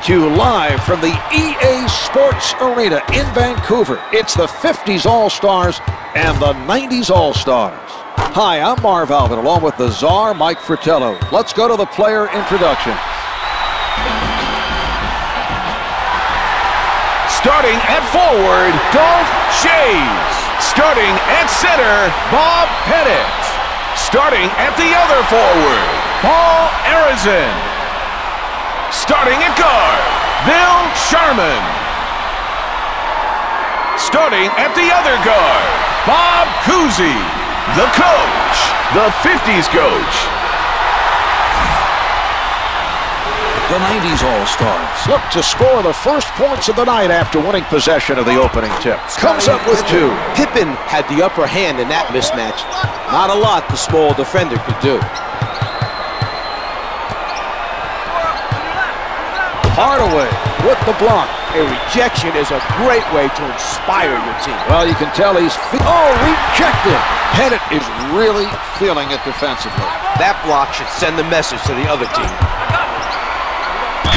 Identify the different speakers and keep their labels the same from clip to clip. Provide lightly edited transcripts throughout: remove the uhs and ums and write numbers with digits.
Speaker 1: To you live from the EA Sports Arena in Vancouver. It's the 50s All-Stars and the 90s All-Stars. Hi, I'm Marv Alvin, along with the czar, Mike Fratello. Let's go to the player introduction.
Speaker 2: Starting at forward, Dolph Schayes. Starting at center, Bob Pettit. Starting at the other forward, Paul Arizin. Starting at guard, Bill Sharman. Starting at the other guard, Bob Cousy. The coach, the 50s coach.
Speaker 1: The 90s All-Stars look to score the first points of the night after winning possession of the opening tip. Comes up with two.
Speaker 3: Pippen had the upper hand in that mismatch. Not a lot the small defender could do.
Speaker 1: Hardaway with the block.
Speaker 3: A rejection is a great way to inspire your team.
Speaker 1: Well, you can tell he's... rejected. Pettit is really feeling it defensively.
Speaker 3: That block should send the message to the other team.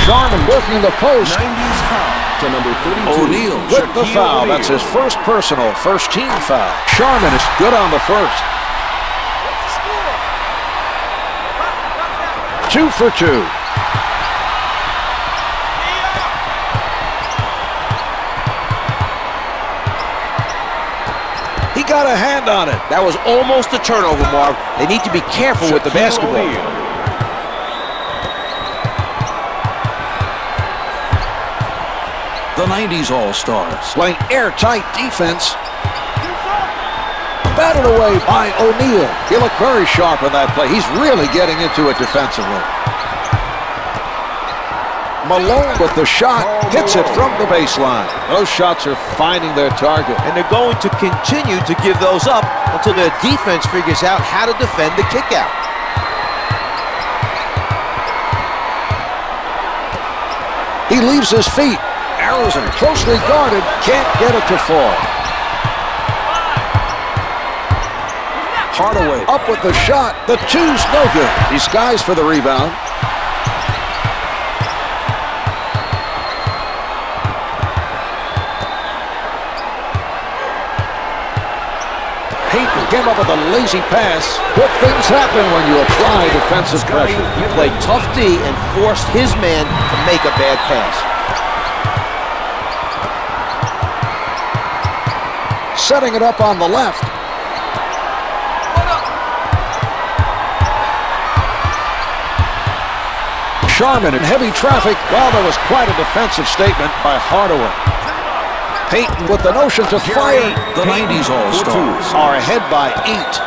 Speaker 1: Sharman working the post.
Speaker 2: 90s foul to number 32.
Speaker 1: O'Neal with the foul. That's his first personal, first team foul. Sharman is good on the first. 2 for 2. He got a hand on it.
Speaker 3: That was almost a turnover, Marv. They need to be careful with the basketball.
Speaker 1: The 90s All-Stars playing airtight defense. Batted away by O'Neal. He looked very sharp on that play. He's really getting into it defensively. Malone with the shot, hits it from the baseline. Those shots are finding their target.
Speaker 3: And they're going to continue to give those up until their defense figures out how to defend the kickout.
Speaker 1: He leaves his feet. Arizin closely guarded, can't get it to fall. Hardaway up with the shot. The two's no good. He skies for the rebound. Payton came up with a lazy pass. Good things happen when you apply defensive pressure.
Speaker 3: He played tough D and forced his man to make a bad pass.
Speaker 1: Setting it up on the left. Sharman in heavy traffic. Well, there was quite a defensive statement by Hardaway. Payton with the notion to fire. The 90s All-Stars are ahead by 8.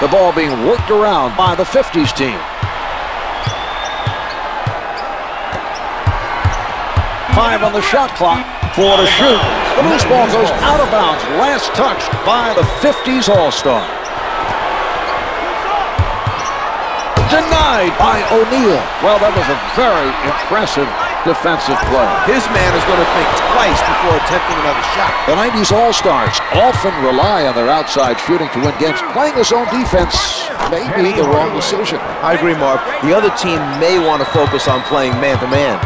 Speaker 1: The ball being worked around by the 50s team. 5 on the shot clock. 4 to shoot. The loose ball goes out of bounds. Last touched by the 50s All-Star. Denied by O'Neal. Well, that was a very impressive defensive play.
Speaker 3: His man is going to think twice before attempting another shot.
Speaker 1: The 90s All-Stars often rely on their outside shooting to win games. Playing his own defense may be the wrong decision.
Speaker 3: I agree, Mark. The other team may want to focus on playing man-to-man.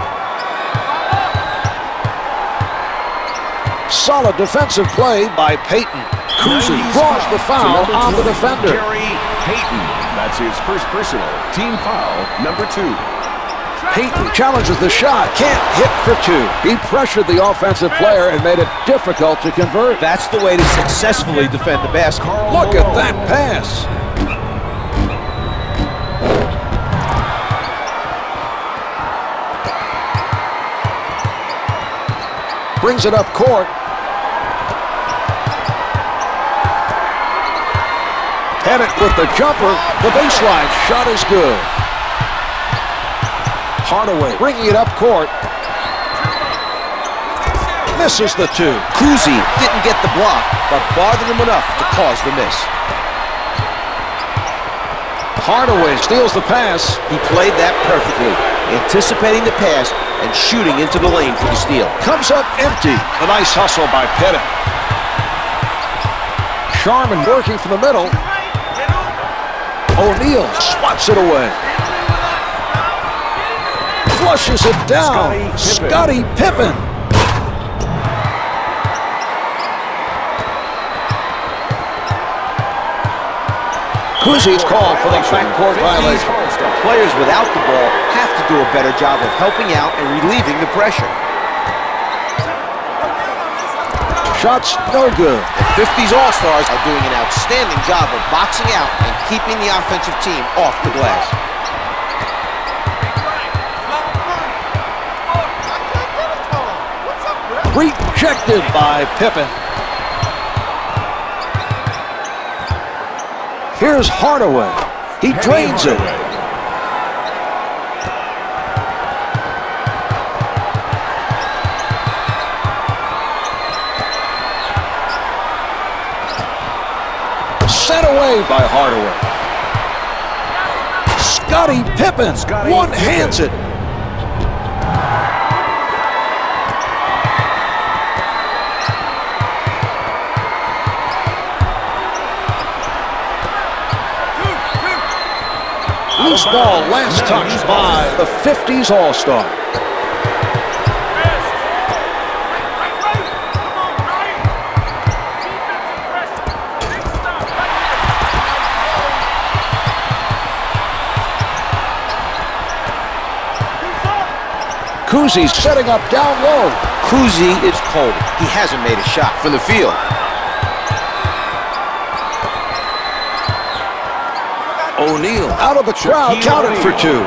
Speaker 1: Solid defensive play by Payton. Cousy draws the foul on the defender.
Speaker 2: Gary Payton. That's his first personal. Team foul, number 2.
Speaker 1: Payton challenges the shot. Can't hit for 2. He pressured the offensive player and made it difficult to convert.
Speaker 3: That's the way to successfully defend the basket.
Speaker 1: Look at that pass. Brings it up court. Pettit with the jumper. The baseline shot is good. Hardaway bringing it up court. Misses the 2.
Speaker 3: Cousy didn't get the block, but bothered him enough to cause the miss.
Speaker 1: Hardaway steals the pass.
Speaker 3: He played that perfectly, anticipating the pass and shooting into the lane for the steal.
Speaker 1: Comes up empty. A nice hustle by Pettit. Sharman working from the middle. O'Neal swats it away. Flushes it down. Scottie Pippen. Cousy called for the backcourt violation.
Speaker 3: Players without the ball have to do a better job of helping out and relieving the pressure.
Speaker 1: Shots no good.
Speaker 3: The 50s All-Stars are doing an outstanding job of boxing out and keeping the offensive team off the glass.
Speaker 1: Rejected by Pippen. Here's Hardaway. He drains it. Set away by Hardaway. Scottie Pippen one-hands it. Loose ball, last touch by the 50s All-Star. Cousy setting up down low.
Speaker 3: Cousy is cold. He hasn't made a shot from the field.
Speaker 1: O'Neal out of the crowd, counted for two.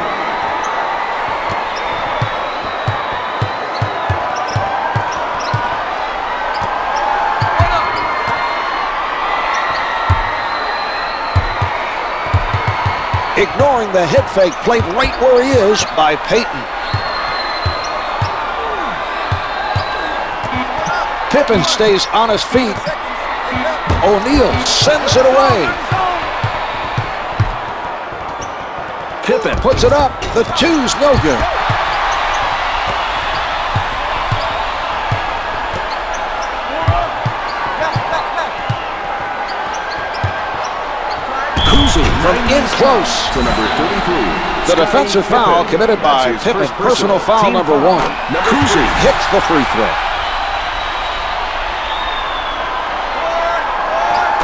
Speaker 1: Ignoring the head fake, played right where he is by Payton. Pippen stays on his feet. O'Neal sends it away. Pippen puts it up. The two's no good. Cousy from in close.
Speaker 2: To number 33.
Speaker 1: The defensive foul committed by Pippen. Personal foul number 1. Cousy hits the free throw.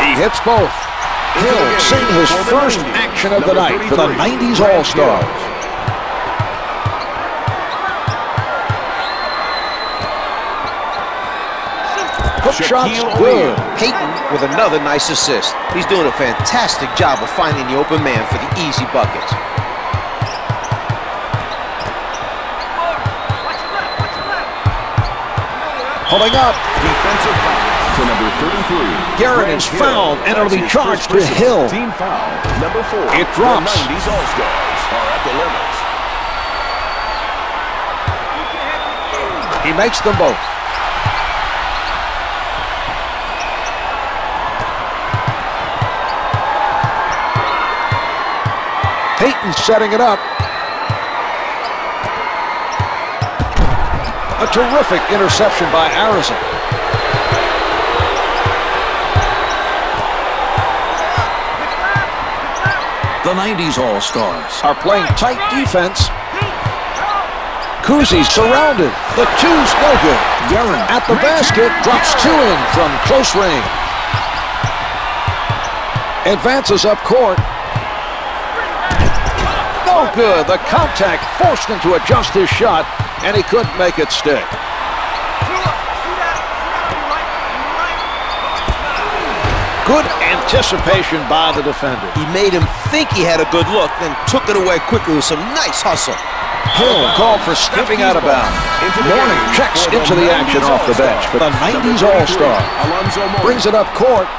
Speaker 1: He hits both. Hill seeing his first action of the night for the 90s All-Stars. Hook shot's good.
Speaker 3: Payton with another nice assist. He's doing a fantastic job of finding the open man for the easy buckets.
Speaker 1: Pulling up.
Speaker 2: Defensive foul to number 33.
Speaker 1: Garrett is fouled and it'll be charged to Hill.
Speaker 2: Team foul number 4.
Speaker 1: It drops.
Speaker 2: The 90s All-Stars are at the limit.
Speaker 1: He makes them both. Payton setting it up. A terrific interception by Arizon. The 90s All-Stars are playing tight defense. Cousy surrounded. The two's no good. Guerin at the basket, drops 2 in from close range. Advances up court. No good. The contact forced him to adjust his shot, and he couldn't make it stick. Good anticipation by the defender.
Speaker 3: He made him think he had a good look, then took it away quickly with some nice hustle.
Speaker 1: Hill called for stepping out of bounds. Mourning checks into the action off the bench for the 90s All-Star. Brings it up court.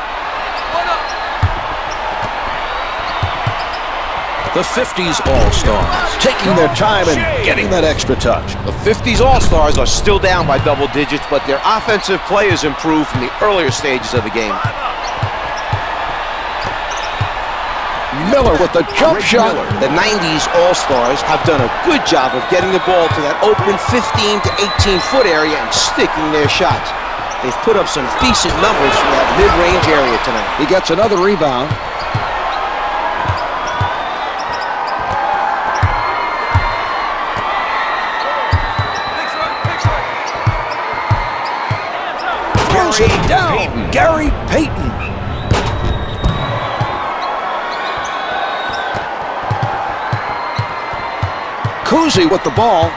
Speaker 1: The 50s All-Stars taking their time and getting that extra touch.
Speaker 3: The 50s All-Stars are still down by double digits, but their offensive play has improved from the earlier stages of the game.
Speaker 1: Miller with the jump shot.
Speaker 3: The 90s All-Stars have done a good job of getting the ball to that open 15 to 18-foot area and sticking their shots. They've put up some decent numbers from that mid-range area tonight.
Speaker 1: He gets another rebound. Throws it down. Gary Payton. Cousy with the ball.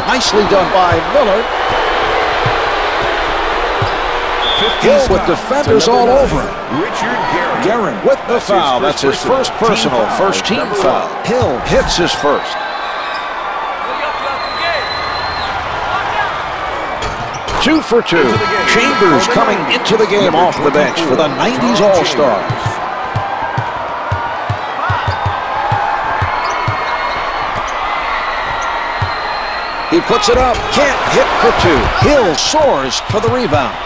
Speaker 1: Nicely done by Miller. Hill with defenders all over him.
Speaker 2: Richard Guerin.
Speaker 1: Guerin with the foul. That's his first personal, first team foul. Hill hits his first. Two for two. Chambers coming into the game off the bench for the 90s All-Stars. He puts it up, can't hit for two. Hill soars for the rebound.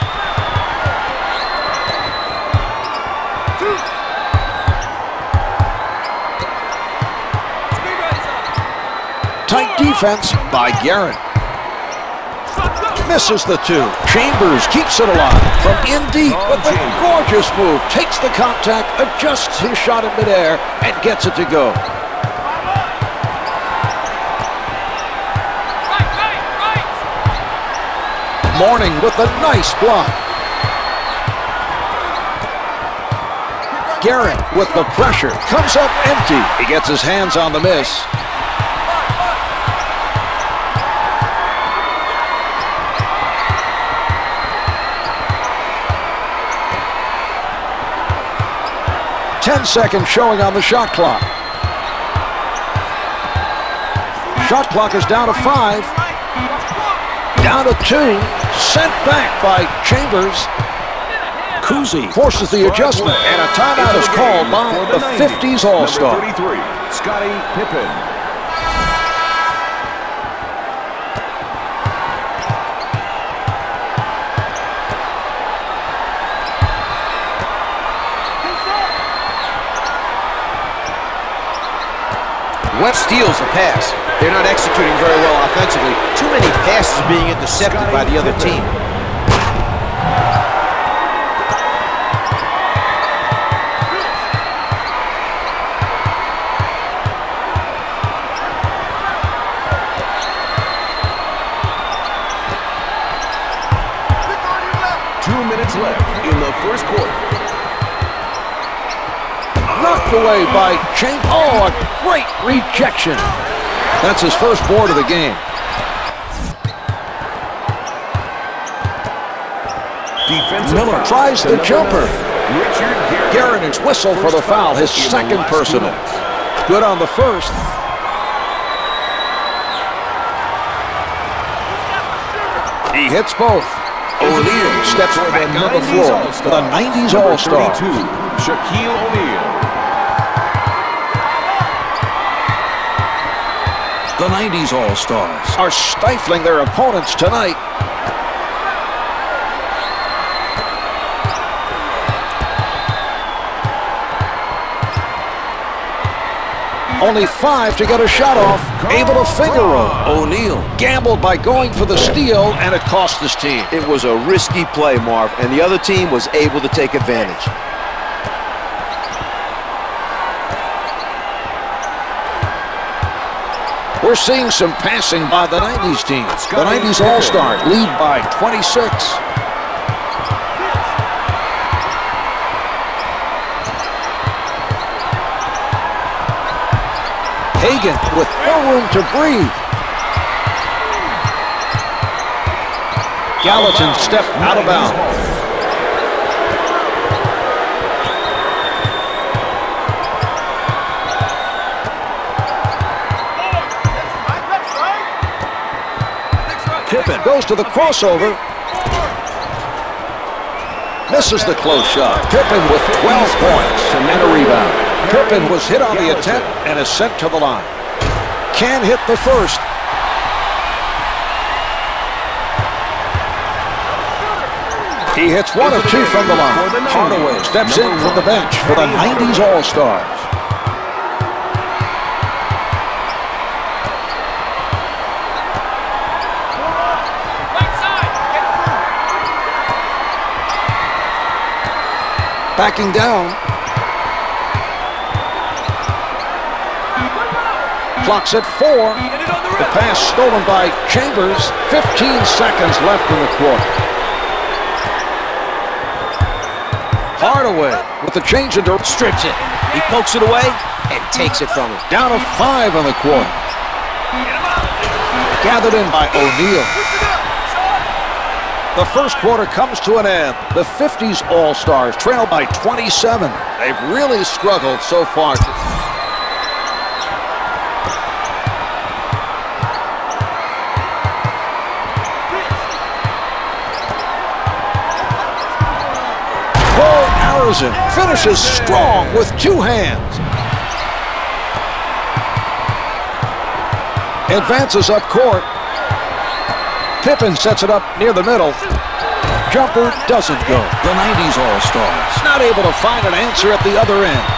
Speaker 1: Tight defense by Guerin. Misses the two. Chambers keeps it alive from in deep with a gorgeous move. Takes the contact, adjusts his shot in midair, and gets it to go. Mourning with a nice block. Guerin with the pressure. Comes up empty. He gets his hands on the miss. Ten-second showing on the shot clock. Shot clock is down to 5. Down to 2. Sent back by Chambers. Cousy forces the adjustment, and a timeout is called by the 50s All-Star.
Speaker 2: 33, Scottie Pippen.
Speaker 3: Webb steals the pass. They're not executing very well offensively. Too many passes being intercepted by the other team.
Speaker 2: Left in the first quarter.
Speaker 1: Knocked away by Chambers. Oh, a great rejection. That's his first board of the game. Miller tries the jumper. Guerin is whistled for the foul, his second personal. Good on the first. He hits both. O'Neal steps back on the floor for the 90s All-Star.
Speaker 2: Shaquille O'Neal.
Speaker 1: The 90s All-Stars are stifling their opponents tonight. Only 5 to get a shot off. Able to finger roll. O'Neal gambled by going for the steal, and it cost his team.
Speaker 3: It was a risky play, Marv, and the other team was able to take advantage.
Speaker 1: We're seeing some passing by the 90s team. The 90s All-Star lead by 26. Hagan with no room to breathe. Gallatin stepped out of bounds. Pippen goes to the crossover. Misses the close shot. Pippen with 12 points and a rebound. Pippen was hit on the attempt and is sent to the line. Can hit the first. He hits 1 of 2 from the line. Hardaway steps in from the bench for the 90s All-Stars. Backing down. Clock's at 4. The pass stolen by Chambers. 15 seconds left in the quarter. Hardaway with the change into
Speaker 3: Strips it. He pokes it away and takes it from him.
Speaker 1: down to 5 in the quarter. Gathered in by O'Neal. The first quarter comes to an end. The 50s All-Stars trail by 27. They've really struggled so far. Paul Arizin finishes strong with 2 hands. Advances up court. Pippen sets it up near the middle. Jumper doesn't go. The 90s All-Stars not able to find an answer at the other end.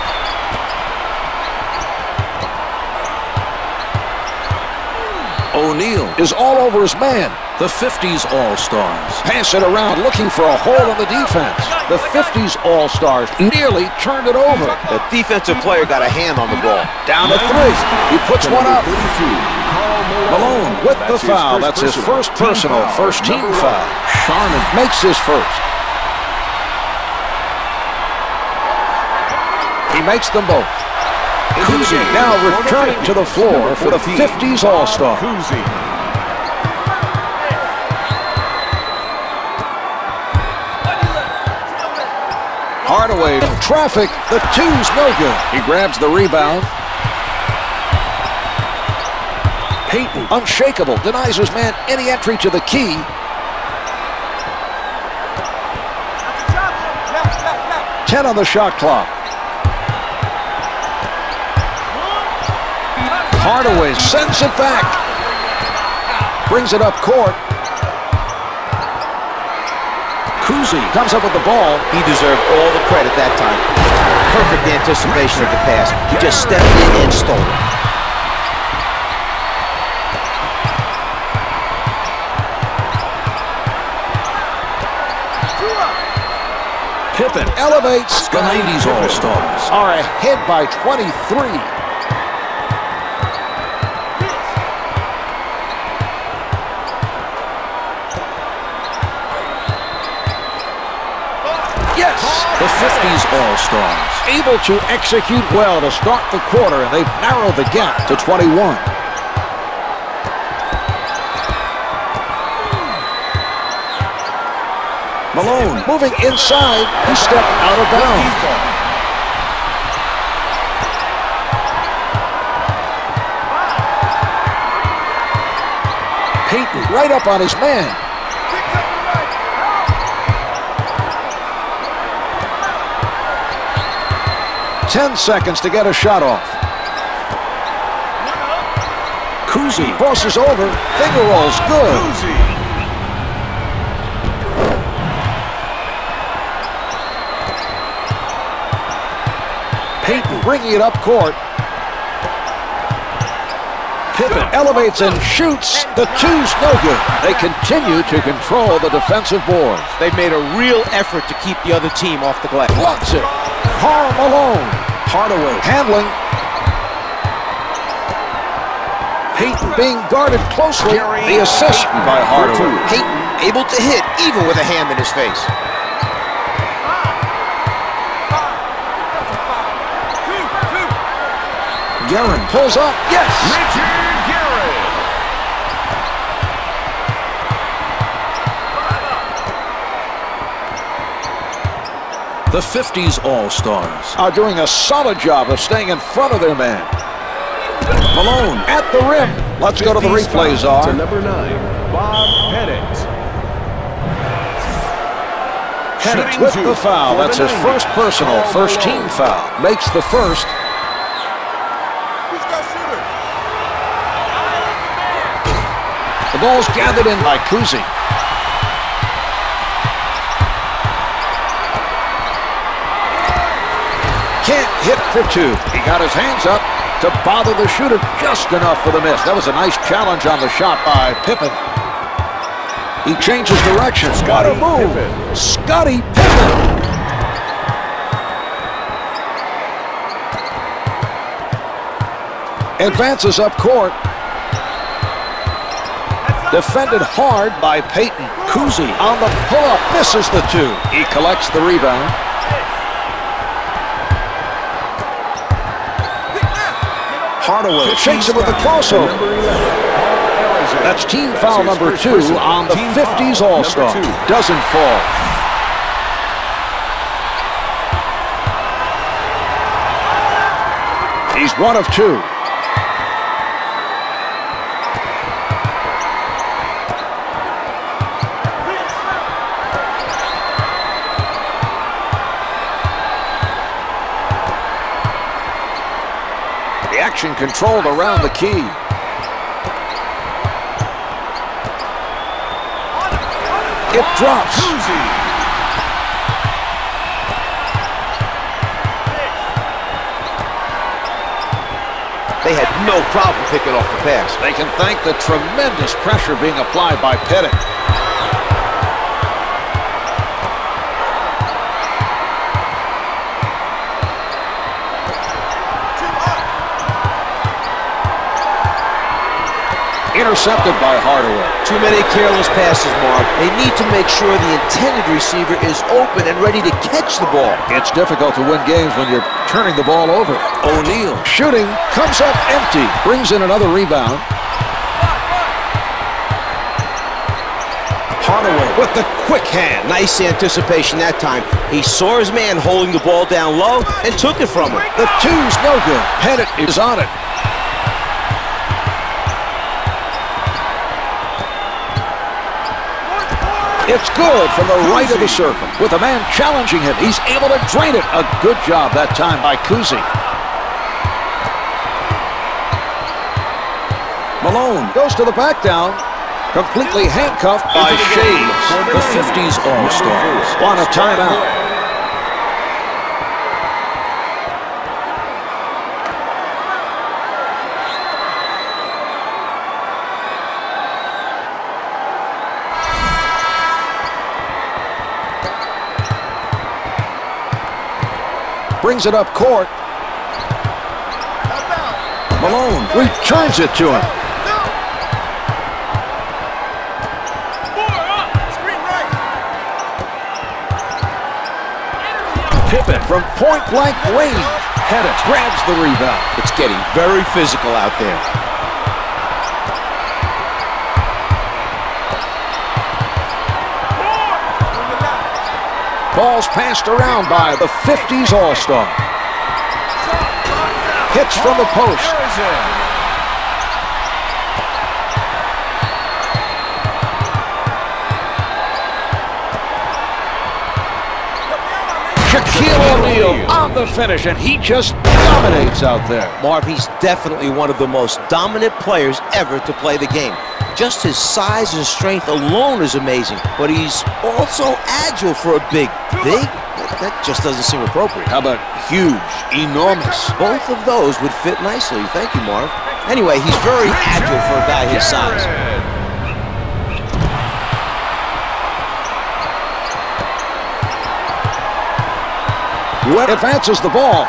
Speaker 1: O'Neal is all over his man. The 50s All-Stars pass it around looking for a hole in the defense. The 50s All-Stars nearly turned it over.
Speaker 3: The defensive player got a hand on the ball.
Speaker 1: Down to 3. He puts one up. Malone with the foul. That's his first personal, first team foul. Sharman makes his first. He makes them both. Cousy now returning to the floor for the 50s All-Star. Hardaway in traffic. The 2's no good. He grabs the rebound. Payton, unshakable, denies his man any entry to the key. Ten on the shot clock. Hardaway sends it back. Brings it up court. Cousy comes up with the ball.
Speaker 3: He deserved all the credit that time. Perfect anticipation of the pass. He just stepped in and stole it.
Speaker 1: Pippen elevates. The 90s All-Stars are ahead by 23. Yes, the 50s All-Stars able to execute well to start the quarter, and they've narrowed the gap to 21. Malone moving inside. He stepped out of bounds. Payton right up on his man. Ten seconds to get a shot off. Cousy crosses over. Finger rolls good. Payton bringing it up court. Pippen elevates and shoots. The 2's no good. They continue to control the defensive boards.
Speaker 3: They've made a real effort to keep the other team off the glass.
Speaker 1: Blocks it. Karl Malone. Hardaway handling. Payton being guarded closely. The assist by Hardaway.
Speaker 3: Payton able to hit even with a hand in his face.
Speaker 1: Guerin pulls up. Yes.
Speaker 2: Richard Guerin.
Speaker 1: The 50s All-Stars are doing a solid job of staying in front of their man. Malone at the rim. Let's go to the replay, Czar.
Speaker 2: To number 9, Bob Pettit.
Speaker 1: Pettit with the foul. That's his first personal, first team foul. Makes the first. The ball's gathered in by Cousy. Can't hit for 2. He got his hands up to bother the shooter just enough for the miss. That was a nice challenge on the shot by Pippen. He changes direction. Got to move. Scottie Pippen. Advances up court. Defended hard by Payton. Cousy on the pull-up, misses the two. He collects the rebound. Hardaway shakes it with the crossover. That's team foul number 2 on the 50s All-Star. Doesn't fall. He's 1 of 2. The action controlled around the key. It drops.
Speaker 3: They had no problem picking off the pass.
Speaker 1: They can thank the tremendous pressure being applied by Pettit. Intercepted by Hardaway.
Speaker 3: Too many careless passes, Mark. They need to make sure the intended receiver is open and ready to catch the ball.
Speaker 1: It's difficult to win games when you're turning the ball over. O'Neal shooting, comes up empty, brings in another rebound.
Speaker 3: Hardaway with the quick hand. Nice anticipation that time. He saw his man holding the ball down low and took it from him.
Speaker 1: The two's no good. Pettit is on it. It's good from the right of the circle. With a man challenging him, he's able to drain it. A good job that time by Cousy. Malone goes to the back down. Completely handcuffed by Shays. The 50s All-Stars on a timeout. Brings it up court. Malone returns it to him. Pippen from point-blank range. Pettit grabs the rebound.
Speaker 3: It's getting very physical out there.
Speaker 1: Ball's passed around by the 50s All-Star. Hits from the post. Shaquille O'Neal on the finish, and he just dominates out there.
Speaker 3: Marv, he's definitely one of the most dominant players ever to play the game. Just his size and strength alone is amazing, but he's also agile for a big? That just doesn't seem appropriate.
Speaker 1: How about huge, enormous?
Speaker 3: Both of those would fit nicely. Thank you, Marv. Anyway, he's very agile for a guy his size.
Speaker 1: Advances the ball.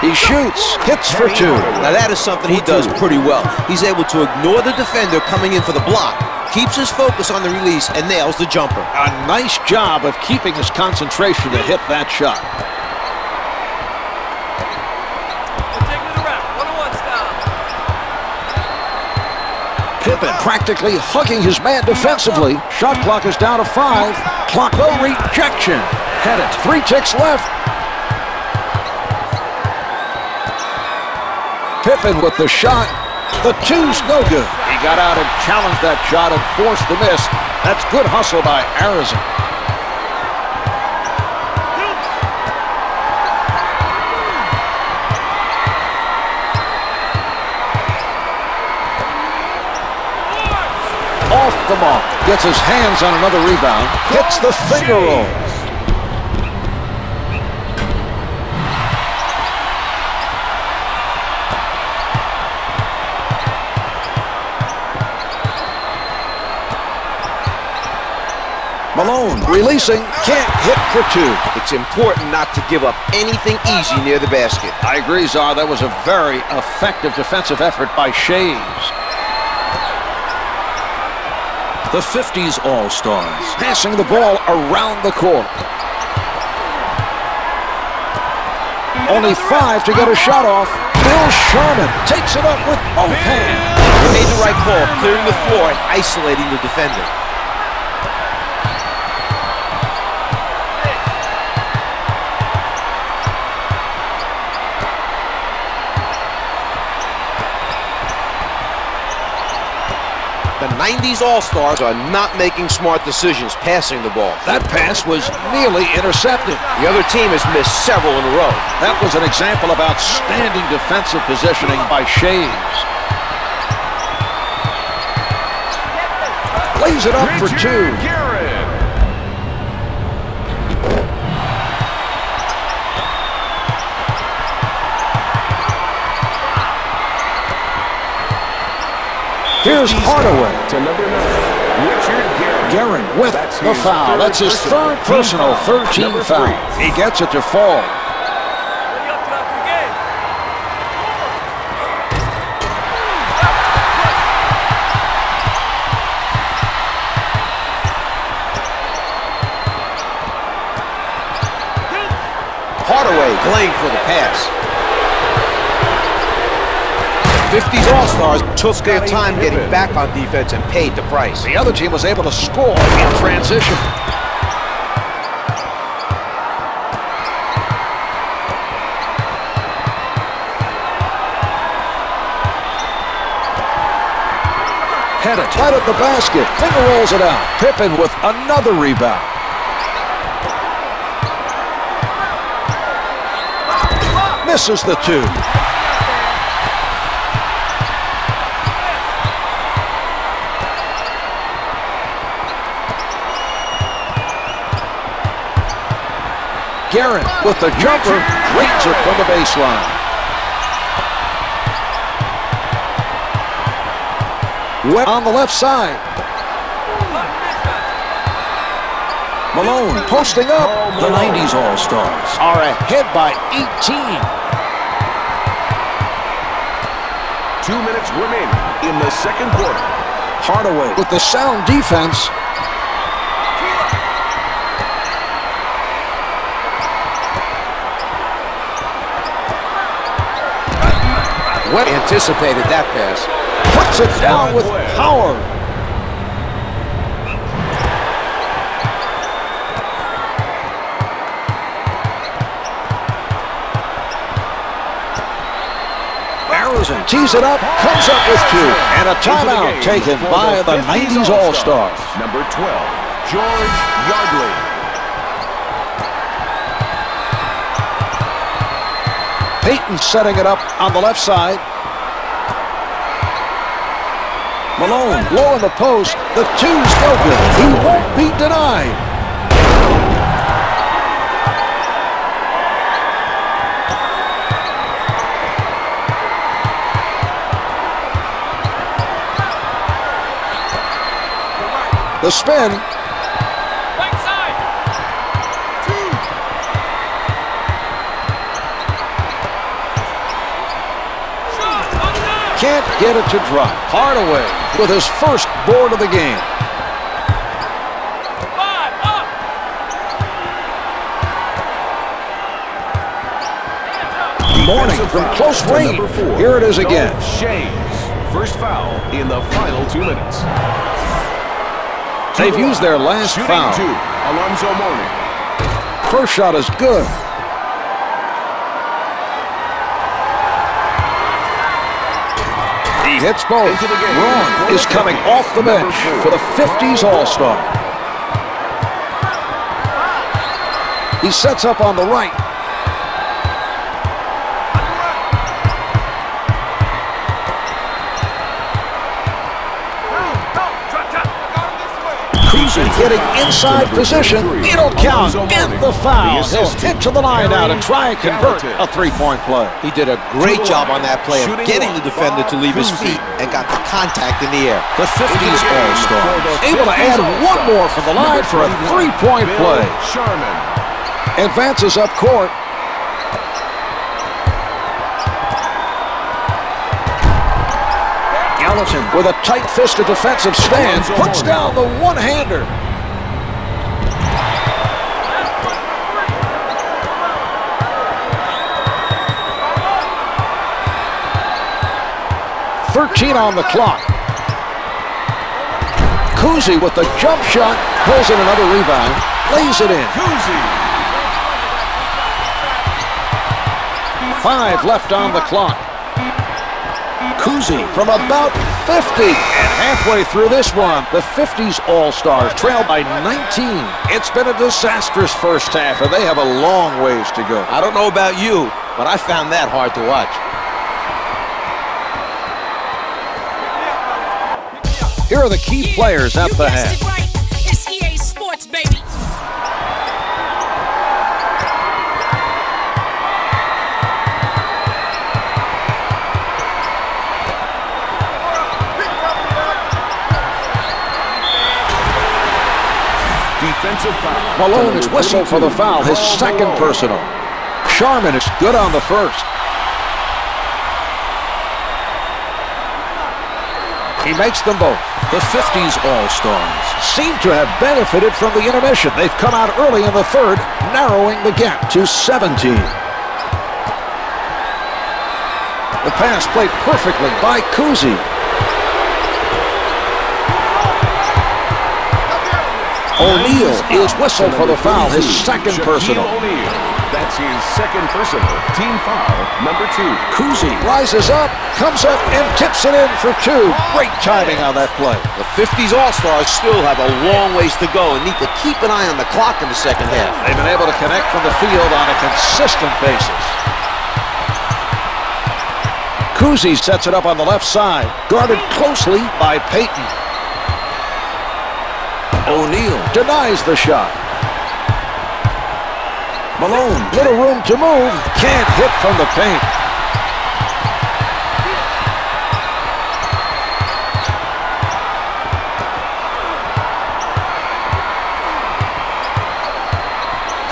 Speaker 1: He shoots, hits for 2.
Speaker 3: Now that is something he does pretty well. He's able to ignore the defender coming in for the block, keeps his focus on the release, and nails the jumper.
Speaker 1: A nice job of keeping his concentration to hit that shot. Pippen practically hugging his man defensively. Shot clock is down to 5. Clock, no rejection. Pettit, 3 ticks left. Pippen with the shot. The 2's no good. He got out and challenged that shot and forced the miss. That's good hustle by Arizin. Off the mark. Gets his hands on another rebound. Hits the finger roll. Malone releasing, can't hit for two.
Speaker 3: It's important not to give up anything easy near the basket.
Speaker 1: I agree, Czar. That was a very effective defensive effort by Shays. The 50s All-Stars passing the ball around the court. Only 5 to get a shot off. Bill Sharman takes it up with both hands.
Speaker 3: He made the right call, clearing the floor and isolating the defender. The 90s All-Stars are not making smart decisions passing the ball.
Speaker 1: That pass was nearly intercepted.
Speaker 3: The other team has missed several in a row.
Speaker 1: That was an example of outstanding defensive positioning by Shays. Lays it up for two. Here's Hardaway.
Speaker 2: To number 9, Richard Guerin.
Speaker 1: Guerin with the foul. That's his third personal, 13 foul. He gets it to fall.
Speaker 3: Hardaway playing for the pass. 50s All-Stars took their time getting back on defense and paid the price.
Speaker 1: The other team was able to score in transition. Pettit right at the basket. Finger rolls it out. Pippen with another rebound. Misses the two. Guerin with the jumper, drains it from the baseline. Wet on the left side. Malone posting up. The 90s All-Stars are ahead by 18.
Speaker 2: 2 minutes remaining in the second quarter.
Speaker 1: Hardaway with the sound defense.
Speaker 3: Webb anticipated that pass.
Speaker 1: Puts it down with power. Arizona tees it up, comes up with two, and a timeout taken by the 90s All-Stars.
Speaker 2: Number 12, George Yardley.
Speaker 1: Payton setting it up on the left side. Malone low in the post. The two's no good. He won't be denied. The spin.
Speaker 4: Right side. Two. Shot.
Speaker 1: Can't get it to drop. Hardaway with his first board of the game.
Speaker 4: 5 up.
Speaker 1: Morning from close range. Here it is again.
Speaker 2: Shays. First foul in the final 2 minutes.
Speaker 1: They've used their last foul.
Speaker 2: Shooting 2, Alonzo Mourning.
Speaker 1: First shot is good. He hits both.
Speaker 2: Into the game.
Speaker 1: Ron is coming off the bench for the 50s All-Star. He sets up on the right. Cousy getting inside position. It'll count. And the foul. He'll hit to the line out and try and convert a three-point play.
Speaker 3: He did a great job on that play of getting the defender to leave his feet and got the contact in the air.
Speaker 1: The 50s All-Stars able to add one more from the line for a three-point play. Advances up court. Gallatin with a tight-fisted defensive stand puts down the one-hander. .13 on the clock. Cousy with the jump shot, pulls in another rebound, lays it in. 5 left on the clock. Cousy from about 50. And halfway through this one, the 50s All-Stars trailed by 19. It's been a disastrous first half, and they have a long ways to go.
Speaker 3: I don't know about you, but I found that hard to watch.
Speaker 1: Here are the key players at the half.
Speaker 5: Right. It's EA Sports, baby.
Speaker 2: Defensive foul.
Speaker 1: Malone is whistled for the foul, his second personal. Sharman is good on the first. He makes them both. The 50s All-Stars seem to have benefited from the intermission. They've come out early in the third, narrowing the gap to 17. The pass played perfectly by Cousy. O'Neal is whistled for the foul, his second personal.
Speaker 2: That's his second personal. Team foul, number 2.
Speaker 1: Cousy rises up, comes up, and tips it in for 2. Great timing on that play.
Speaker 3: The 50s All-Stars still have a long ways to go and need to keep an eye on the clock in the second half.
Speaker 1: They've been able to connect from the field on a consistent basis. Cousy sets it up on the left side, guarded closely by Payton. O'Neal denies the shot. Malone, little room to move, can't hit from the paint.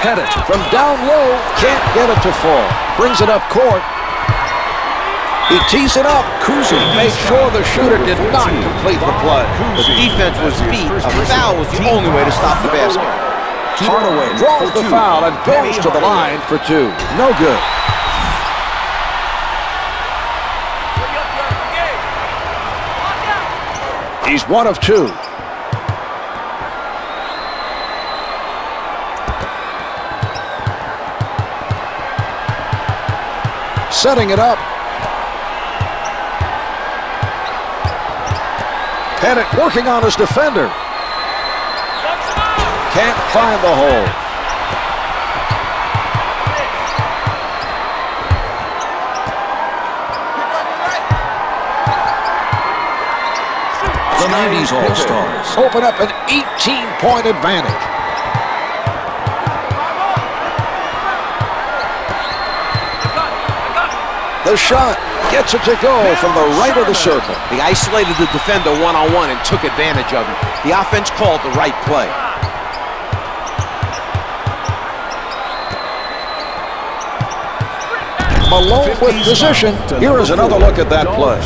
Speaker 1: Pettit from down low, can't get it to fall. Brings it up court. He tees it up. Cousy made sure the shooter did not complete the play.
Speaker 3: The defense was beat. A foul was the only way to stop the basket.
Speaker 1: Hardaway draws the foul and goes to the line for 2. No good. He's 1 of 2. Setting it up. Pettit working on his defender. Can't find the hole. The 90s All-Stars open up an 18-point advantage. The shot gets it to go from the right of the circle.
Speaker 3: He isolated the defender one-on-one and took advantage of him. The offense called the right play.
Speaker 1: Malone with position. Here is another look at that play.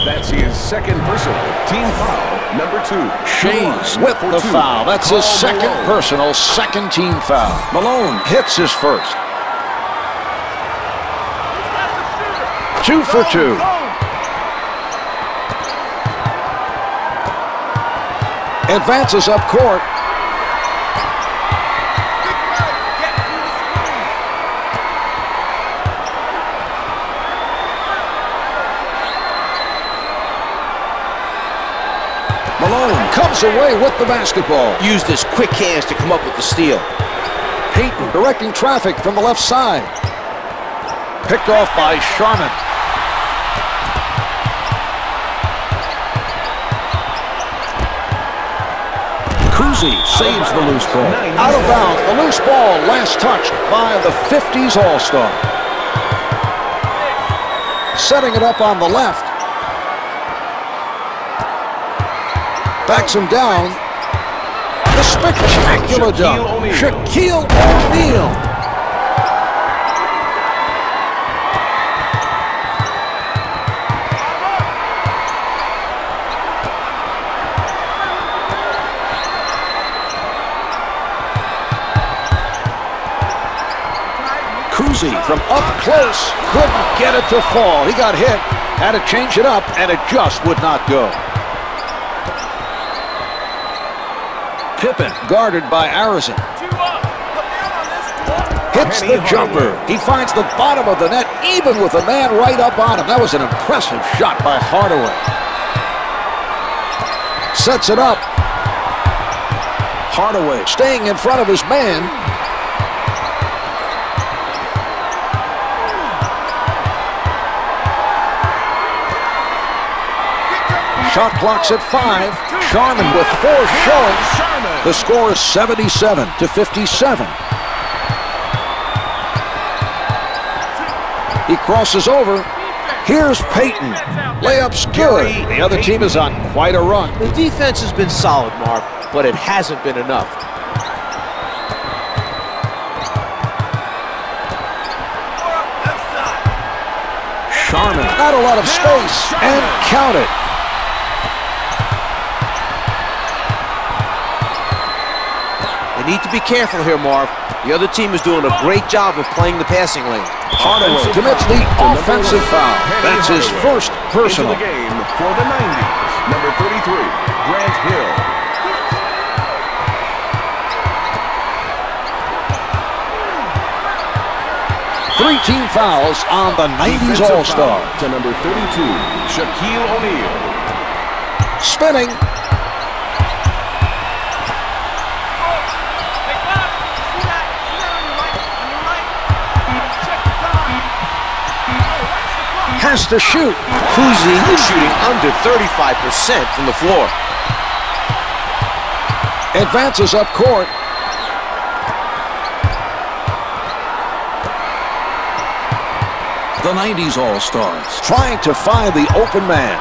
Speaker 2: That's his second personal. Team foul, number 2.
Speaker 1: Shays with the foul. That's his second personal, second team foul. Malone hits his first. 2 for 2. Advances up court. Malone comes away with the basketball.
Speaker 3: Used his quick hands to come up with the steal.
Speaker 1: Payton directing traffic from the left side. Picked off by Sharman. Kuzi saves the loose ball. Out of bounds, the loose ball last touched by the 50s All-Star. Setting it up on the left. Backs him down. The spectacular dunk. Shaquille O'Neal. Kuzi from up close, couldn't get it to fall. He got hit, had to change it up, and it just would not go. Pippen guarded by Arizin. Hits the jumper. He finds the bottom of the net, even with a man right up on him. That was an impressive shot by Hardaway. Sets it up. Hardaway staying in front of his man. Shot clock's at 5. Sharman with 4 showing. The score is 77-57. He crosses over. Here's Payton. Layup's good. The other team is on quite a run.
Speaker 3: The defense has been solid, Marv, but it hasn't been enough.
Speaker 1: Sharman, not a lot of space, and count it.
Speaker 3: They need to be careful here, Marv. The other team is doing a great job of playing the passing lane.
Speaker 1: Hardaway commits the offensive foul. That's his first personal.
Speaker 2: Into the game for the 90s. Number 33, Grant Hill.
Speaker 1: Three-team fouls on the 90s All-Star.
Speaker 2: To number 32, Shaquille O'Neal.
Speaker 1: Spinning. Has to shoot.
Speaker 3: Kuzi is shooting under 35% from the floor.
Speaker 1: Advances up court. The 90s All-Stars trying to find the open man.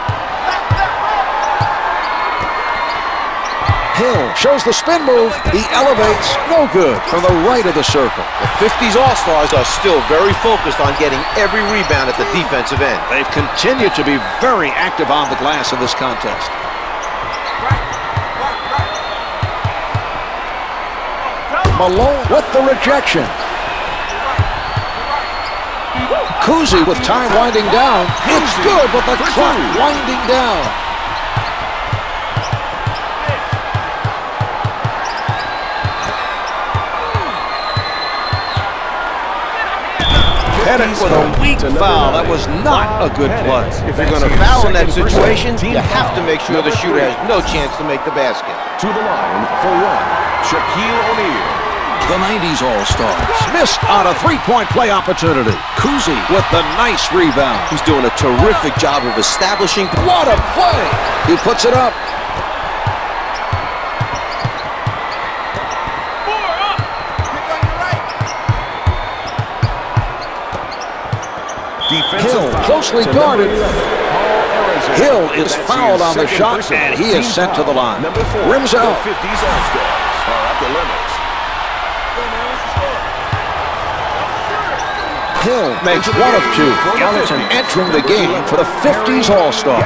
Speaker 1: Hill shows the spin move. He elevates. No good from the right of the circle.
Speaker 3: The 50s All-Stars are still very focused on getting every rebound at the defensive end.
Speaker 1: They've continued to be very active on the glass in this contest. Malone with the rejection. Kuzi with time winding down. It's good, but the clock winding down. Pettit with a weak foul. That was not a good play.
Speaker 3: If you're going to foul in that situation, you have to make sure the shooter has no chance to make the basket.
Speaker 2: To the line for 1, Shaquille O'Neal.
Speaker 1: The 90s All-Stars missed on a three-point play opportunity. Kuzi with the nice rebound.
Speaker 3: He's doing a terrific job of establishing.
Speaker 1: What a play! He puts it up. Hill closely guarded. Hill is fouled on the shot, and he is sent to the line. Rims out.
Speaker 2: 50s All-Stars are at the limits.
Speaker 1: Hill makes 1 of 2. Gallatin entering the game for the 50s All-Star.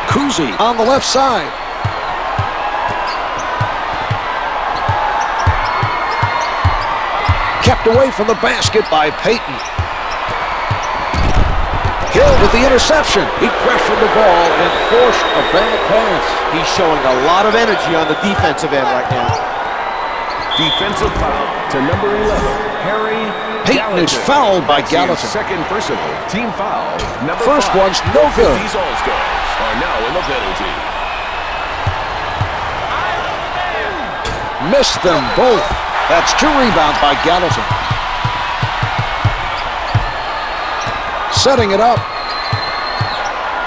Speaker 1: Kuzi on the left side. Kept away from the basket by Payton. Hill with the interception. He pressured the ball and forced a bad pass.
Speaker 3: He's showing a lot of energy on the defensive end right now.
Speaker 2: Defensive foul to number 11, Harry
Speaker 1: Payton is fouled by Gallatin.
Speaker 2: Second personal, team foul. Number
Speaker 1: First
Speaker 2: 5,
Speaker 1: one's no good.
Speaker 2: These All-Stars are now in the penalty.
Speaker 1: Missed them both. That's 2 rebounds by Gallatin. Setting it up.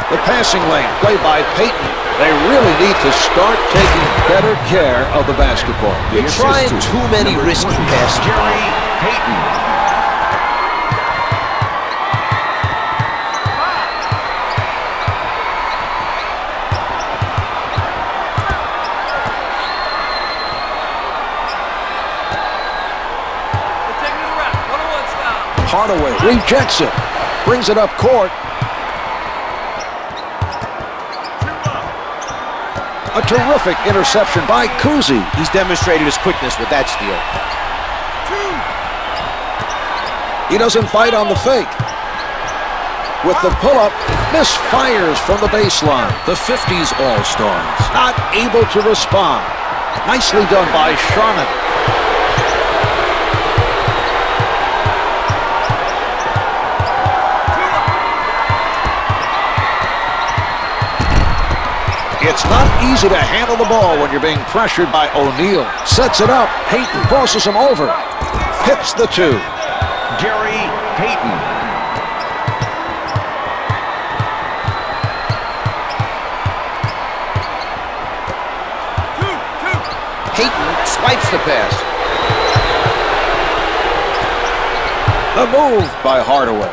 Speaker 1: The passing lane played by Payton. They really need to start taking better care of the basketball.
Speaker 3: You're trying too many risky passes.
Speaker 2: Gary Payton.
Speaker 4: We're taking it around. 1-on-1 style.
Speaker 1: Hardaway rejects it. Brings it up court. A terrific interception by Kuzi.
Speaker 3: He's demonstrated his quickness with that steal.
Speaker 1: He doesn't bite on the fake. With the pull-up, misfires from the baseline. The 50s All-Stars not able to respond. Nicely done by Sharman. It's not easy to handle the ball when you're being pressured by O'Neal. Sets it up. Payton crosses him over. Hits the two.
Speaker 2: Gary Payton.
Speaker 3: Payton swipes the pass.
Speaker 1: The move by Hardaway.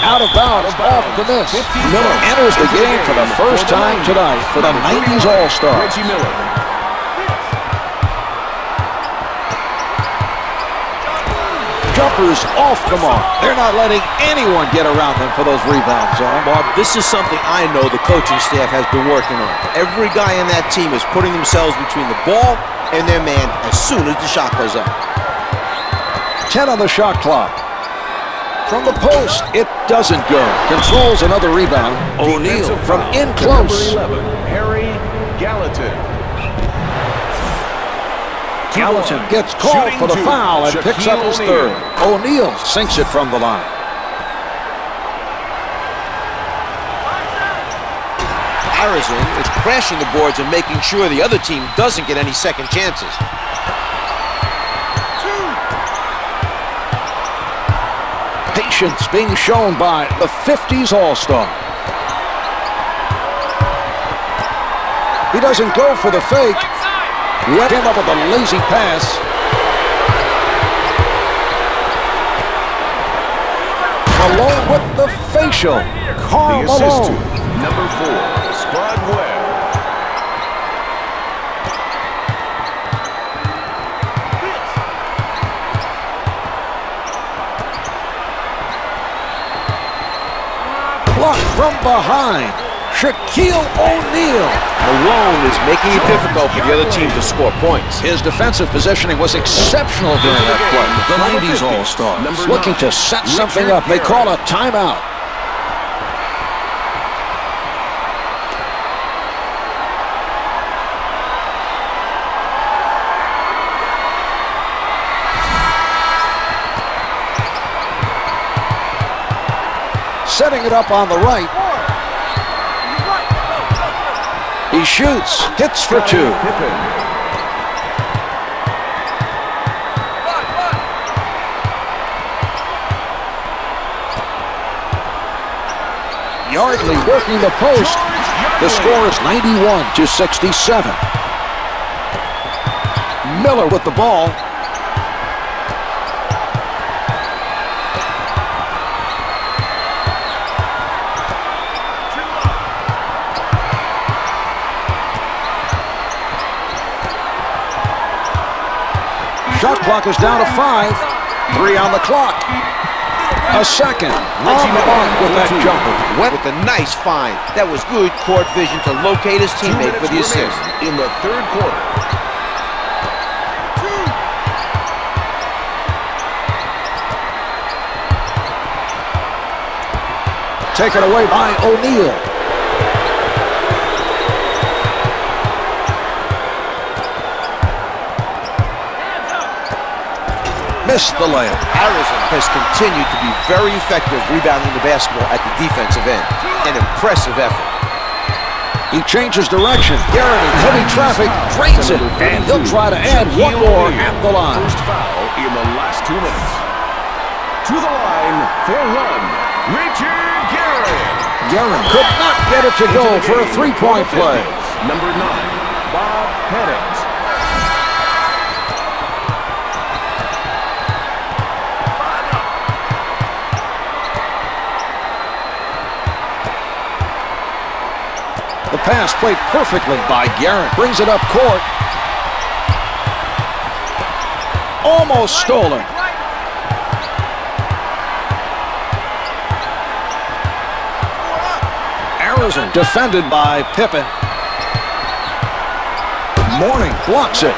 Speaker 1: Out of bounds, off the miss. Miller enters the game for the first time tonight for the 90s All-Star.
Speaker 2: Reggie Miller.
Speaker 1: Jumpers off the mark. They're not letting anyone get around them for those rebounds,
Speaker 3: Marv, this is something I know the coaching staff has been working on. Every guy in that team is putting themselves between the ball and their man as soon as the shot goes up.
Speaker 1: 10 on the shot clock. From the post, it doesn't go. Controls another rebound. O'Neal from in close.
Speaker 2: Number 11, Harry Gallatin.
Speaker 1: Gallatin gets called for the foul and picks up his third. O'Neal sinks it from the line.
Speaker 3: Arizona is crashing the boards and making sure the other team doesn't get any second chances.
Speaker 1: Patience being shown by the 50s All-Star. He doesn't go for the fake. Wet him up with a lazy pass. Malone with the facial. Karl
Speaker 2: The assist to
Speaker 1: Malone.
Speaker 2: number 4, Spud Webb.
Speaker 1: Blocked from behind. Shaquille O'Neal.
Speaker 3: Malone is making it difficult for the other team to score points.
Speaker 1: His defensive positioning was exceptional during that play. The 90s All-Stars looking to set something up. They call a timeout. Setting it up on the right. He shoots, hits for two.
Speaker 2: Pippen.
Speaker 1: Yardley working the post. The score is 91-67. Miller with the ball. Shot clock is down to 5. 3 on the clock. A second. On the mark with that jumper.
Speaker 3: Went with a nice find. That was good court vision to locate his
Speaker 2: 2
Speaker 3: teammate for the
Speaker 2: minutes
Speaker 3: assist.
Speaker 2: remaining in the third quarter.
Speaker 1: Taken away by O'Neal. Missed the layup.
Speaker 3: Arizona has continued to be very effective rebounding the basketball at the defensive end. An impressive effort.
Speaker 1: He changes direction. Garrett in heavy traffic drains it. And he'll try to add one more at the line.
Speaker 2: First foul in the last 2 minutes. To the line for one, Richard Garrett.
Speaker 1: Guerin could not get it to go for a three-point play.
Speaker 2: Number 9, Bob Pettit.
Speaker 1: The pass played perfectly by Guerin. Brings it up court. Almost stolen. Arizona defended by Pippen. Mourning blocks it.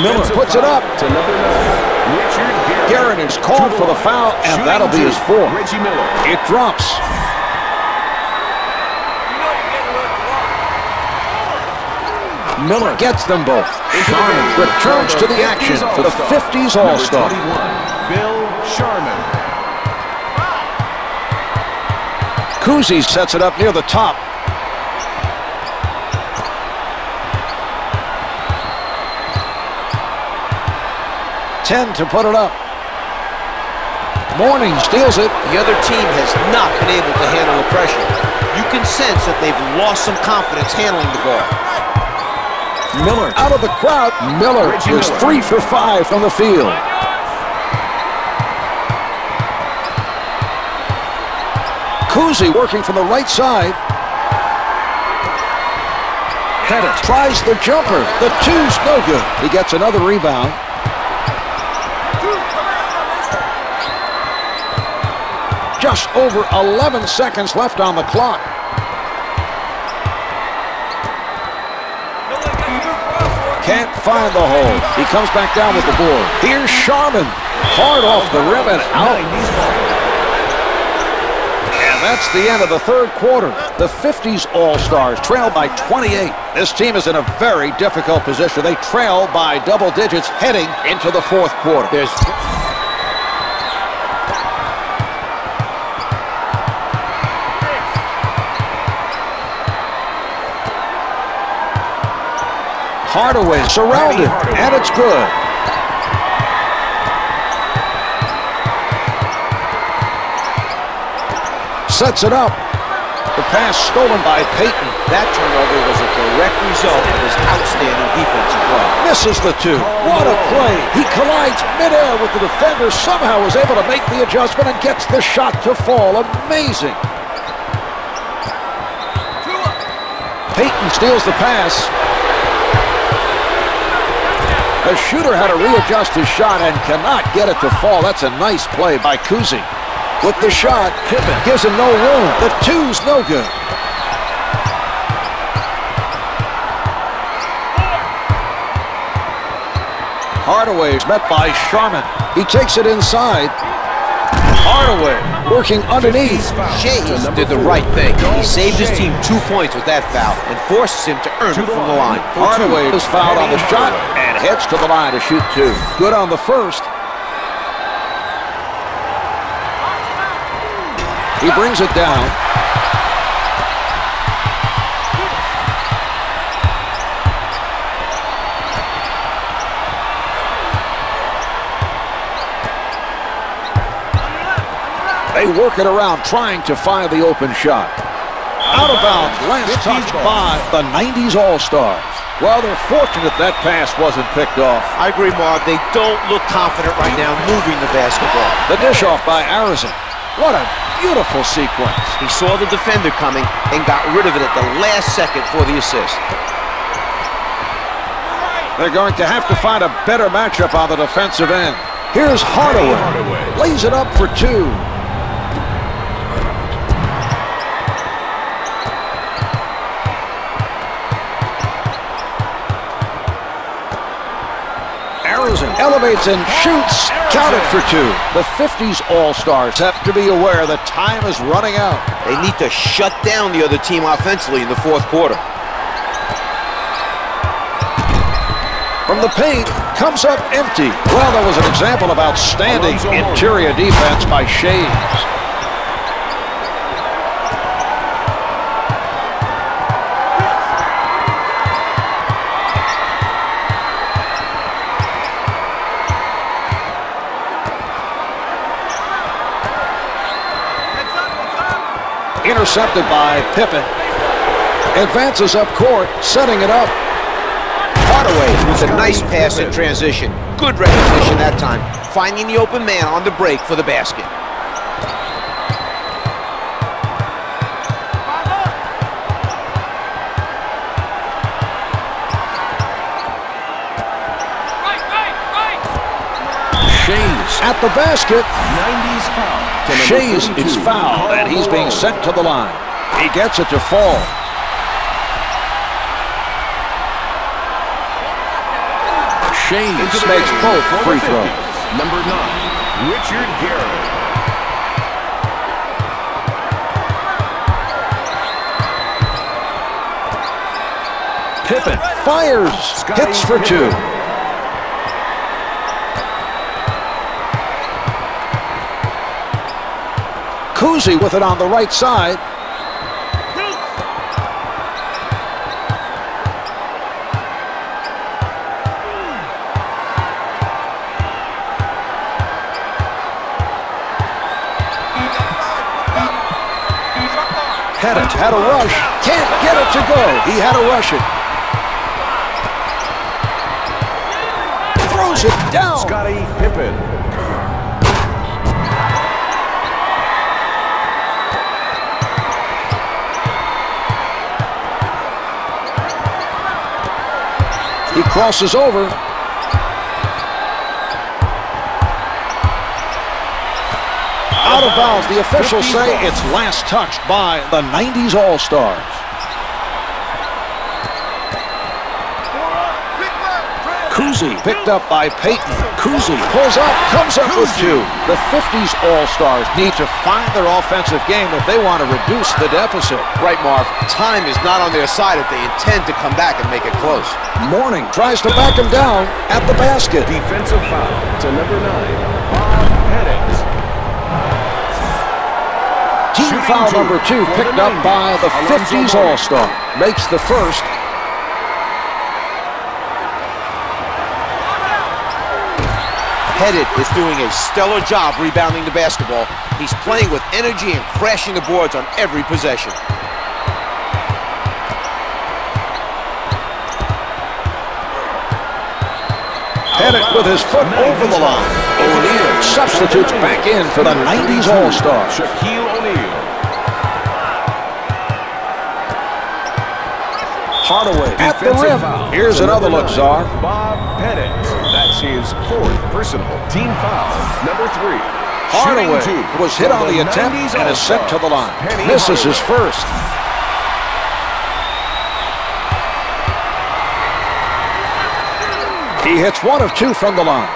Speaker 1: Miller puts it up.
Speaker 2: To number 9, Richard Guerin.
Speaker 1: Guerin is called for the foul, and that'll be his fourth.
Speaker 2: Reggie Miller.
Speaker 1: It drops. Miller gets them both. Sharman returns to the action for the 50s All-Star.
Speaker 2: Bill Sharman.
Speaker 1: Cousy sets it up near the top. Ten to put it up. Mourning steals it.
Speaker 3: The other team has not been able to handle the pressure. You can sense that they've lost some confidence handling the ball.
Speaker 1: Miller out of the crowd. Miller is 3 for 5 from the field. Cousy working from the right side. Pettit tries the jumper. The two's no good. He gets another rebound. Just over 11 seconds left on the clock. Can't find the hole. He comes back down with the board. Here's Sharman. Hard off the rim and out. And that's the end of the third quarter. The 50s All-Stars trail by 28. This team is in a very difficult position. They trail by double digits heading into the fourth quarter.
Speaker 3: There's
Speaker 1: Hardaway surrounded, and it's good. Sets it up. The pass stolen by Payton.
Speaker 3: that turnover was a direct result of his outstanding defensive play.
Speaker 1: Misses the two. What a play. He collides midair with the defender, somehow is able to make the adjustment and gets the shot to fall. Amazing. Payton steals the pass. The shooter had to readjust his shot and cannot get it to fall. That's a nice play by Cousy. With the shot, Pippen gives him no room. The two's no good. Hardaway is met by Sharman. He takes it inside. Hardaway working underneath.
Speaker 3: Shays did the right thing. He saved his team 2 points with that foul and forces him to earn it from the line.
Speaker 1: Hardaway is fouled on the shot and heads to the line to shoot two. Good on the first. He brings it down. They work it around, trying to find the open shot. Out of bounds, last touch by the 90s All-Stars. Well, they're fortunate that pass wasn't picked off.
Speaker 3: I agree, Marv. They don't look confident right now moving the basketball.
Speaker 1: The dish off by Arizona. What a beautiful sequence.
Speaker 3: He saw the defender coming and got rid of it at the last second for the assist.
Speaker 1: They're going to have to find a better matchup on the defensive end. Here's Hardaway. Lays it up for two. Elevates and shoots. Counted for two. The 50s All-Stars have to be aware that time is running out.
Speaker 3: They need to shut down the other team offensively in the fourth quarter.
Speaker 1: From the paint, comes up empty. Well, that was an example of outstanding interior defense by Shays. Intercepted by Pippen. Advances up court, setting it up.
Speaker 3: Hardaway with a nice pass in transition. Good recognition that time, finding the open man on the break for the basket.
Speaker 1: Shays at the basket.
Speaker 2: 90s foul.
Speaker 1: Shays is fouled, and he's being sent to the line. He gets it to fall. Shays makes both free throws.
Speaker 2: Number 9, Richard Garrett.
Speaker 1: Pippen fires, hits for two. Cousy with it on the right side. Pettit had a rush. Can't get it to go. He had to rush it. Throws it down.
Speaker 2: Scottie Pippen.
Speaker 1: He crosses over. Out of bounds. The officials say it's last touched by the 90s All-Stars. Cousy picked up by Payton. Cousy pulls up, comes up with two. The 50s All-Stars need to find their offensive game if they want to reduce the deficit.
Speaker 3: Right, Marv. Time is not on their side if they intend to come back and make it close.
Speaker 1: Mourning tries to back him down at the basket.
Speaker 2: Defensive foul to number 9, Bob Pettit.
Speaker 1: Team foul number 2 picked up by the 50s All-Star. Makes the first.
Speaker 3: Pettit is doing a stellar job rebounding the basketball. He's playing with energy and crashing the boards on every possession.
Speaker 1: Pettit with his foot over the line. O'Neal substitutes back in for the 90s All-Star.
Speaker 2: Shaquille O'Neal.
Speaker 1: Hardaway at the rim. Here's another look, Czar.
Speaker 2: Bob Pettit. That's his 4th personal team foul. Number 3.
Speaker 1: Hardaway was hit on the attempt and is sent to the line. Misses his first. He hits 1 of 2 from the line.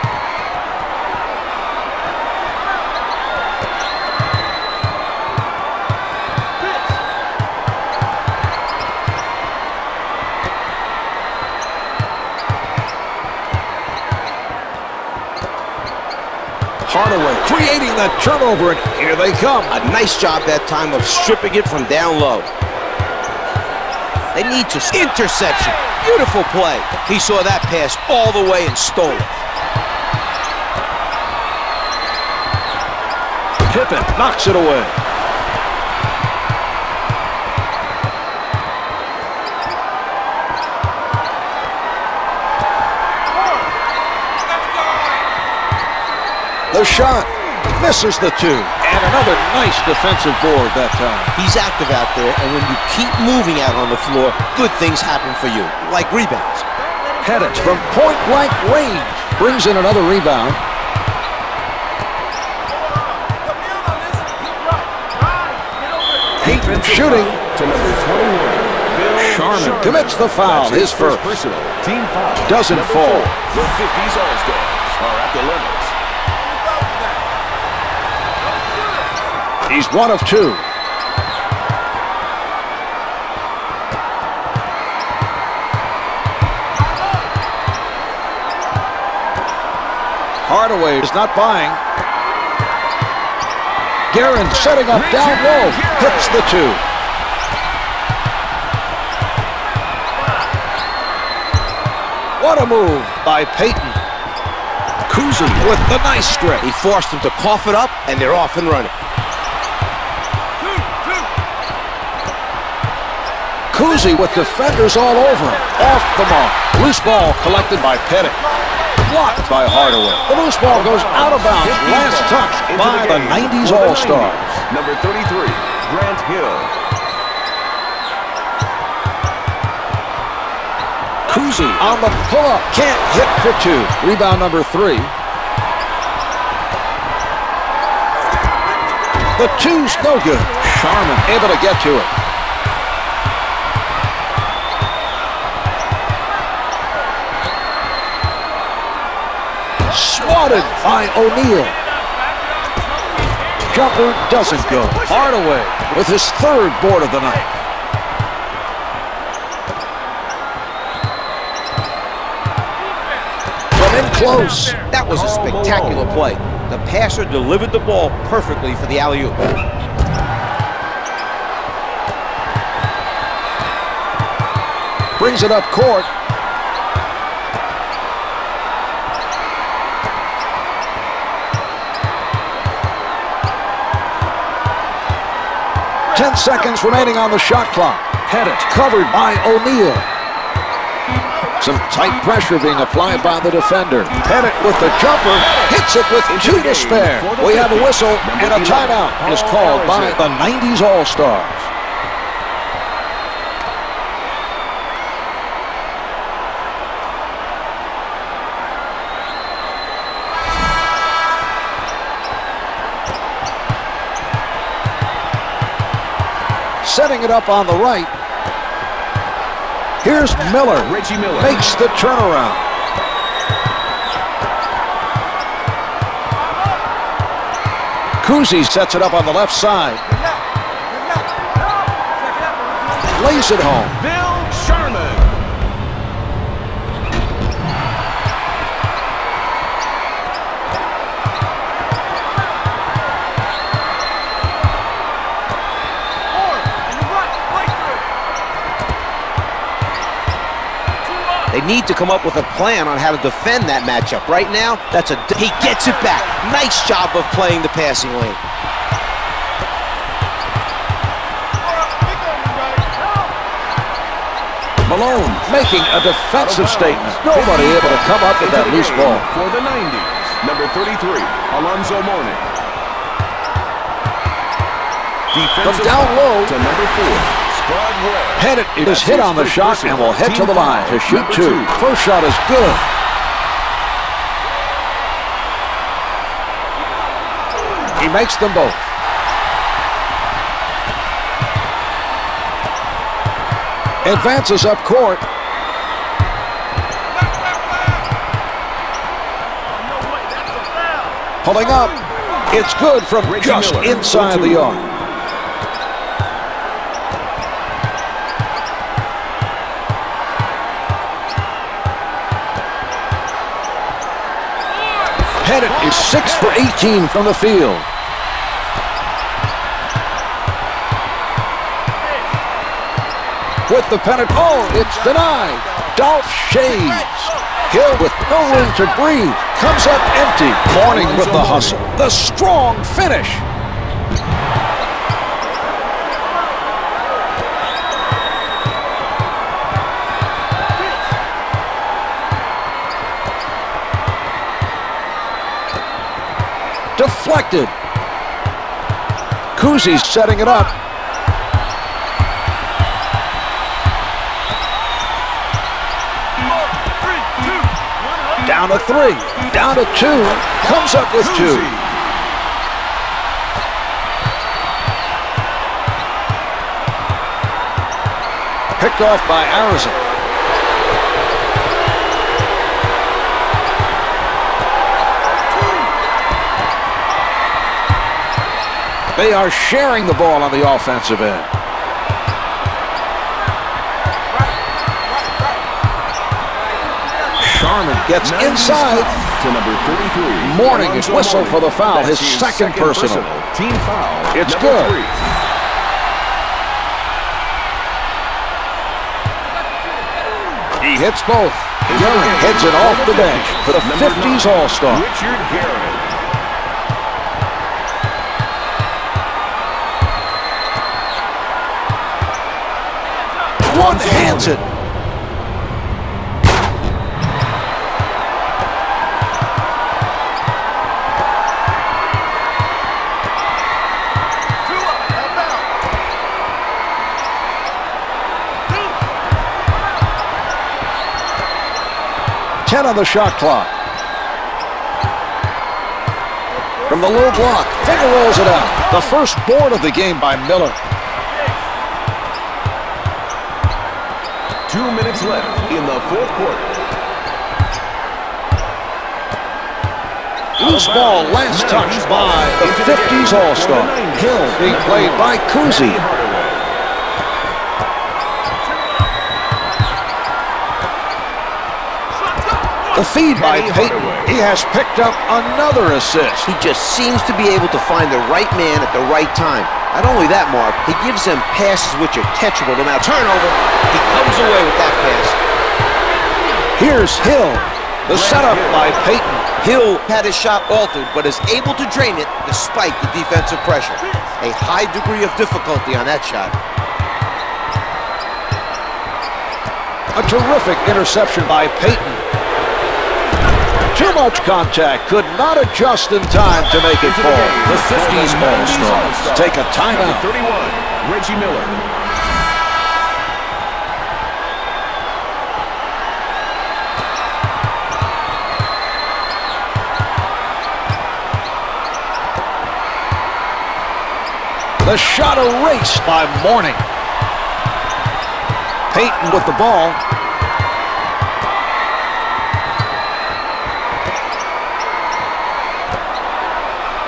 Speaker 1: Hardaway creating that turnover, and here they come.
Speaker 3: A nice job that time of stripping it from down low. They need to interception. Beautiful play. He saw that pass all the way and stole it.
Speaker 1: Pippen knocks it away. The shot misses the 2. And another nice defensive board that time.
Speaker 3: He's active out there, and when you keep moving out on the floor, good things happen for you, like rebounds.
Speaker 1: Pettit from point-blank range brings in another rebound. Payton shooting.
Speaker 2: To number 21.
Speaker 1: Sharman commits the foul, his first.
Speaker 2: Personal team foul.
Speaker 1: Doesn't
Speaker 2: number
Speaker 1: fall.
Speaker 2: 4. The 50s All-Stars are at the limits.
Speaker 1: He's 1 of 2. Hardaway is not buying. Guerin setting up down low. Hits the 2. What a move by Payton. Cousy with the nice strip.
Speaker 3: He forced him to cough it up, and they're off and running.
Speaker 1: Cousy with defenders all over him. Off the mark. Loose ball collected by Pettit. Blocked by Hardaway. The loose ball goes out of bounds. Last touch by the 90s All-Stars.
Speaker 2: Number 33, Grant Hill.
Speaker 1: Cousy on the pull-up. Can't hit for two. Rebound number 3. The two's no good. Sharman able to get to it. Swatted by O'Neal. Jumper doesn't go. Hardaway with his 3rd board of the night. From in close.
Speaker 3: That was a spectacular play. The passer delivered the ball perfectly for the alley-oop.
Speaker 1: Brings it up court. Ten seconds remaining on the shot clock. Pettit covered by O'Neal. Some tight pressure being applied by the defender. Pettit with the jumper, hits it with 2 to spare. We have a whistle, and a timeout is called by the 90s All-Stars. Setting it up on the right. Here's Miller.
Speaker 2: Reggie Miller
Speaker 1: makes the turnaround. Cousy sets it up on the left side. Lays it home.
Speaker 2: Bill Sharman.
Speaker 3: They need to come up with a plan on how to defend that matchup. Right now, he gets it back. Nice job of playing the passing lane.
Speaker 1: Malone making a defensive statement. Nobody able to come up with that loose ball.
Speaker 2: For the 90s, number 33, Alonzo Mourning.
Speaker 1: From down low
Speaker 2: to number 4.
Speaker 1: Pettit is hit on the shot and will head to the line to shoot 2. First shot is good. He makes them both. Advances up court. Pulling up. It's good from just inside the arc. Pettit is 6 for 18 from the field. With the penalty, it's denied. Dolph Schayes. Hill with no room to breathe. Comes up empty. Mourning with the hustle. The strong finish. Deflected. Cousy's setting it up. Down to 3. Down to 2. Comes up with 2. Picked off by Arizona. They are sharing the ball on the offensive end. Sharman gets inside.
Speaker 2: To number 33.
Speaker 1: Mourning is whistled for the foul, his second personal.
Speaker 2: Team foul.
Speaker 1: It's good.
Speaker 2: 3.
Speaker 1: He hits both. Young heads it off the bench for the 50s All-Star.
Speaker 2: Richard Garrett.
Speaker 1: one-hands it. On the shot clock. From the low block, finger rolls it out. The first board of the game by Miller.
Speaker 2: 2 minutes left in the fourth quarter.
Speaker 1: Loose ball, last touch by the 50s All-Star. Hill being played by Kuzi. The feed by Payton. He has picked up another assist.
Speaker 3: He just seems to be able to find the right man at the right time. Not only that, Marv, he gives them passes which are catchable no matter. Turnover, he comes away with that pass.
Speaker 1: Here's Hill. The setup by Payton.
Speaker 3: Hill had his shot altered, but is able to drain it despite the defensive pressure. A high degree of difficulty on that shot.
Speaker 1: A terrific interception by Payton. Too much contact, could not adjust in time to make it fall. The 50s All-Stars take a timeout.
Speaker 2: 31, Reggie Miller.
Speaker 1: The shot erased by Mourning. Payton with the ball.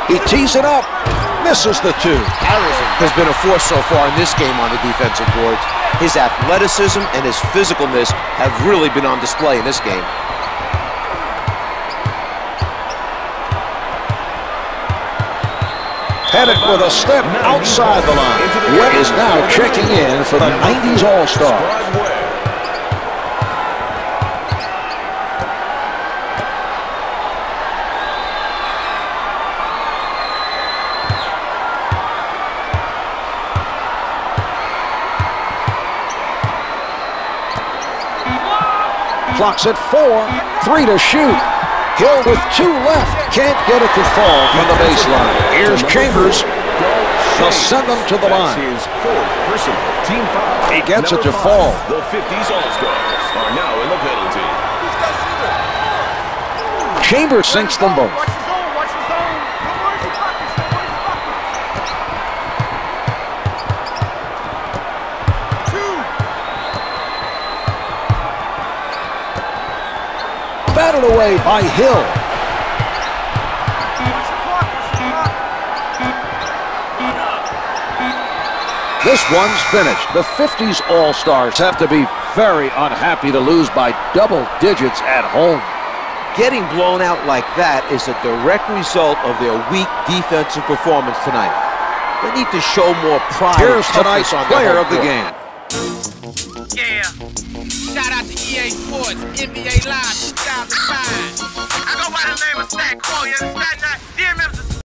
Speaker 1: He tees it up, misses the two.
Speaker 3: Harrison has been a force so far in this game on the defensive boards. His athleticism and his physicalness have really been on display in this game.
Speaker 1: Pettit with a step outside the line. Webb is now checking in for the 90s All-Stars. Clock's at 4, 3 to shoot. Hill with 2 left, can't get it to fall from the baseline. Here's Chambers. They'll send them to the line.
Speaker 2: His fourth personal, team foul.
Speaker 1: He gets it to fall.
Speaker 2: The 50s All-Stars are now in the penalty.
Speaker 1: Chambers sinks them both.
Speaker 4: Watch the zone, watch the zone. Where's the pockets? Where's the pockets?
Speaker 1: Batted away by Hill. This one's finished. The 50s All-Stars have to be very unhappy to lose by double digits at home.
Speaker 3: Getting blown out like that is a direct result of their weak defensive performance tonight. They need to show more pride.
Speaker 1: Here's tonight's player of the game.
Speaker 5: Yeah. Shout out to EA Sports, NBA Live 2005. I go by the name of Stack Cole, you understand that? DMF